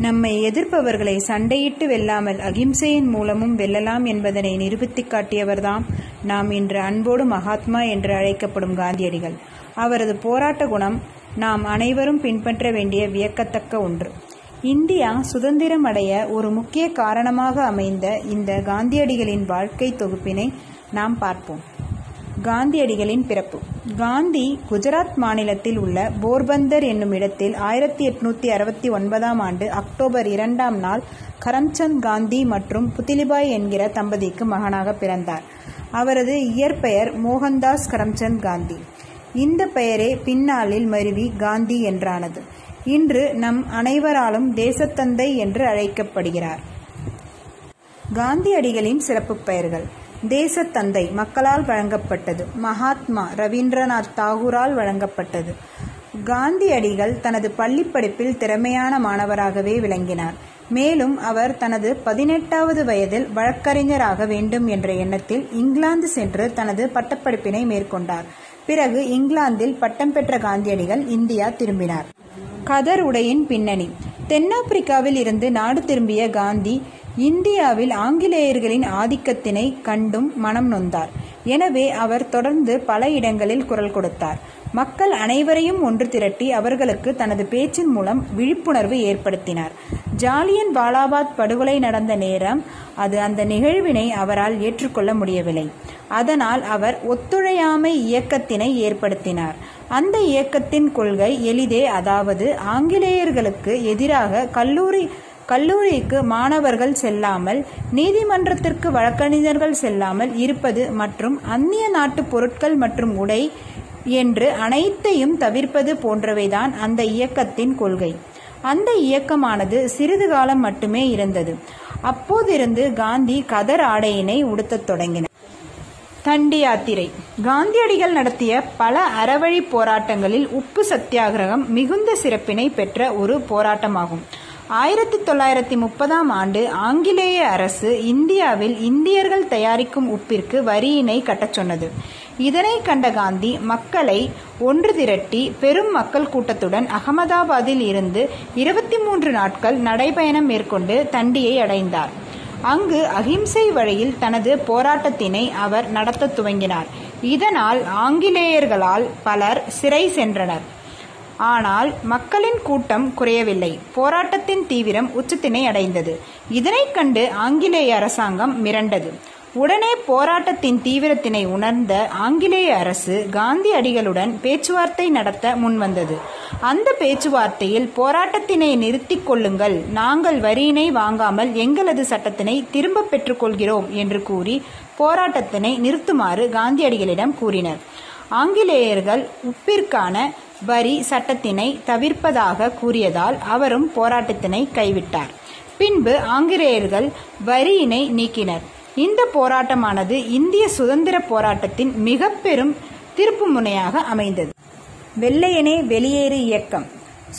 நம்மை எதிர்ப்பவர்களை சண்டையிட்டு வெல்லாமல் அகிம்சையின் மூலமும் வெல்லலாம் என்பதனை நிரூபித்துக் காட்டியவர்தாம் நாம் இன்று அன்போடு மகாத்மா என்று அழைக்கப்படும் காந்தியடிகள். அவரது போராட்ட குணம் நாம் அனைவரும் பின்பற்ற வேண்டிய வியக்கத்தக்க ஒன்று. இந்தியா சுதந்திரம் அடைய ஒரு முக்கிய காரணமாக அமைந்த இந்த காந்தியடிகளின் வாழ்க்கை தொகுப்பினை நாம் பார்ப்போம். காந்தியடிகளின் பிறப்பு. காந்தி குஜராத் மாநிலத்தில் உள்ள போர்பந்தர் என்னும் இடத்தில் 1869 ஆண்டு அக்டோபர் 2ஆம் நாள் கரம்சந்த் காந்தி மற்றும் புத்திலிபாய் என்கிற தம்பதிக்கு மகனாக பிறந்தார். அவரது இயற்பெயர் மோகன்தாஸ் கரம்சந்த் காந்தி. இந்த பெயரே பின்னாளில் மருவி காந்தி என்றானது. இன்று நம் அனைவராலும் தேசத்தந்தை என்று அழைக்கப்படுகிறார். காந்தியடிகளின் சிறப்பு பெயர்கள். தேசத்தந்தை மக்களால் வழங்கப்பட்டது. மகாத்மா ரவீந்திரநாத் தாகூரால் வழங்கப்பட்டது. காந்தியடிகள் தனது பள்ளிப்படிப்பில் திறமையான மாணவராகவே விளங்கினார். மேலும் அவர் தனது 18வது வயதில் வழக்கறிஞராக வேண்டும் என்ற எண்ணத்தில் இங்கிலாந்து சென்று தனது பட்டப்படிப்பினை மேற்கொண்டார். பிறகு இங்கிலாந்தில் பட்டம் பெற்ற காந்தியடிகள் இந்தியா திரும்பினார். கதர் உடையின் பின்னணி. தென்னாப்பிரிக்காவில் இருந்து நாடு திரும்பிய காந்தி இந்தியாவில் ஆங்கிலேயர்களின் ஆதிக்கத்தினை கண்டும் மனம் நொந்தார். எனவே அவர் தொடர்ந்து பல இடங்களில் குரல் கொடுத்தார். மக்கள் அனைவரையும் ஒன்று திரட்டி அவர்களுக்கு தனது பேச்சின் மூலம் விழிப்புணர்வு ஏற்படுத்தினார். ஜாலியன் வாலாபாக் படுகொலை நடந்த நேரம் அது அந்த நிகழ்வினை அவரால் ஏற்றுக்கொள்ள முடியவில்லை. அதனால் அவர் ஒத்துழையாமை இயக்கத்தினை ஏற்படுத்தினார். அந்த இயக்கத்தின் கொள்கை எளிதே, அதாவது ஆங்கிலேயர்களுக்கு எதிராக கல்லூரிக்கு மாணவர்கள் செல்லாமல், நீதிமன்றத்திற்கு வழக்கறிஞர்கள் செல்லாமல் இருப்பது மற்றும் அந்நிய நாட்டு பொருட்கள் மற்றும் உடை என்று அனைத்தையும் தவிர்ப்பது போன்றவைதான் அந்த இயக்கத்தின் கொள்கை. அந்த இயக்கமானது சிறிது காலம் மட்டுமே இருந்தது. அப்போதிருந்து காந்தி கதர் ஆடையினை உடுத்தத் தொடங்கினார். தண்டி யாத்திரை. காந்தியடிகள் நடத்திய பல அறவழி போராட்டங்களில் உப்பு சத்தியாகிரகம் மிகுந்த சிறப்பினை பெற்ற ஒரு போராட்டமாகும். 1930ஆம் ஆண்டு ஆங்கிலேய அரசு இந்தியாவில் இந்தியர்கள் தயாரிக்கும் உப்பிற்கு வரியினை கட்டச் சொன்னது. இதனை கண்ட காந்தி மக்களை ஒன்று திரட்டி பெரும் மக்கள் கூட்டத்துடன் அகமதாபாத்தில் இருந்து 23 நாட்கள் நடைபயணம் மேற்கொண்டு தண்டியை அடைந்தார். அங்கு அகிம்சை வழியில் தனது போராட்டத்தினை அவர் நடத்த துவங்கினார். இதனால் ஆங்கிலேயர்களால் பலர் சிறை சென்றனர். ஆனால் மக்களின் கூட்டம் குறையவில்லை. போராட்டத்தின் தீவிரம் உச்சத்தினை அடைந்தது. இதனை கண்டு ஆங்கிலேய அரசாங்கம் மிரண்டது. உடனே போராட்டத்தின் தீவிரத்தினை உணர்ந்த ஆங்கிலேய அரசு காந்தியடிகளுடன் பேச்சுவார்த்தை நடத்த முன்வந்தது. அந்த பேச்சுவார்த்தையில் போராட்டத்தினை நிறுத்திக் கொள்ளுங்கள், நாங்கள் வரியினை வாங்காமல் எங்களது சட்டத்தினை திரும்ப பெற்றுக் கொள்கிறோம் என்று கூறி போராட்டத்தினை நிறுத்துமாறு காந்தியடிகளிடம் கூறினர். ஆங்கிலேயர்கள் உப்பிற்கான வரி சட்டத்தினை தவிர்ப்பதாக கூறியதால் அவரும் போராட்டத்தினை கைவிட்டார். பின்பு ஆங்கிலேயர்கள் வரியினை நீக்கினர். இந்த போராட்டமானது இந்திய சுதந்திர போராட்டத்தின் மிக பெரும் திருப்பு முனையாக அமைந்தது. வெள்ளையனே வெளியேறு இயக்கம்.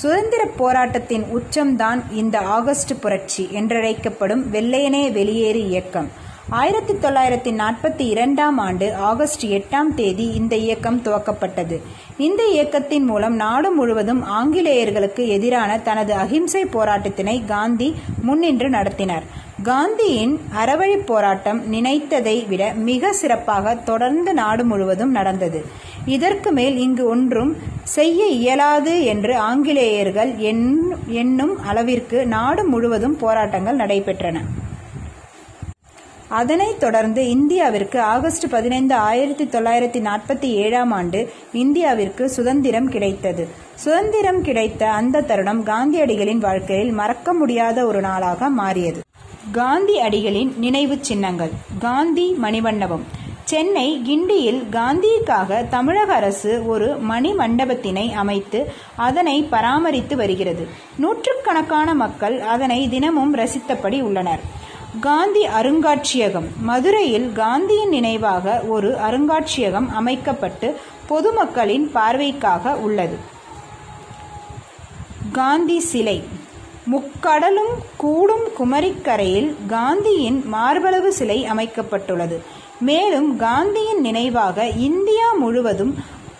சுதந்திர போராட்டத்தின் உச்சம்தான் இந்த ஆகஸ்ட் புரட்சி என்றழைக்கப்படும் வெள்ளையனே வெளியேறு இயக்கம். 1942ஆம் ஆண்டு ஆகஸ்ட் 8ஆம் தேதி இந்த இயக்கம் துவக்கப்பட்டது. இந்த இயக்கத்தின் மூலம் நாடு முழுவதும் ஆங்கிலேயர்களுக்கு எதிரான தனது அகிம்சை போராட்டத்தினை காந்தி முன்னின்று நடத்தினார். காந்தியின் அறவழி போராட்டம் நினைத்ததை விட மிக சிறப்பாக தொடர்ந்து நாடு முழுவதும் நடந்தது. இதற்கு மேல் இங்கு ஒன்றும் செய்ய இயலாது என்று ஆங்கிலேயர்கள் எண்ணும் அளவிற்கு நாடு முழுவதும் போராட்டங்கள் நடைபெற்றன. அதனைத் தொடர்ந்து இந்தியாவிற்கு ஆகஸ்ட் 15, 1947ஆம் ஆண்டு இந்தியாவிற்கு சுதந்திரம் கிடைத்தது. சுதந்திரம் கிடைத்த அந்த தருணம் காந்தியடிகளின் வாழ்க்கையில் மறக்க முடியாத ஒரு நாளாக மாறியது. காந்தி அடிகளின் நினைவு சின்னங்கள். காந்தி மணிமண்டபம். சென்னை கிண்டியில் காந்திக்காக தமிழக அரசு ஒரு மணி மண்டபத்தினை அமைத்து அதனை பராமரித்து வருகிறது. நூற்றுக்கணக்கான மக்கள் அதனை தினமும் ரசித்தபடி உள்ளனர். காந்தி அருங்காட்சியகம். மதுரையில் காந்தியின் நினைவாக ஒரு அருங்காட்சியகம் அமைக்கப்பட்டு பொதுமக்களின் பார்வைக்காக உள்ளது. காந்தி சிலை. முக்கடலும் கூடும் குமரிக்கரையில் காந்தியின் மார்பளவு சிலை அமைக்கப்பட்டுள்ளது. மேலும் காந்தியின் நினைவாக இந்தியா முழுவதும்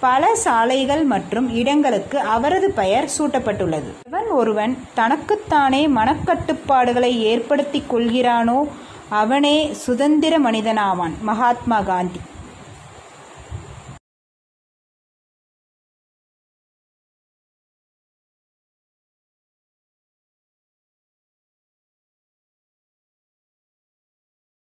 பல சாலைகள் மற்றும் இடங்களுக்கு அவரது பெயர் சூட்டப்பட்டுள்ளது. ஒருவன் தனக்குத்தானே மனக்கட்டுப்பாடுகளை ஏற்படுத்தி கொள்கிறானோ அவனே சுதந்திர மனிதனாவான். மகாத்மா காந்தி.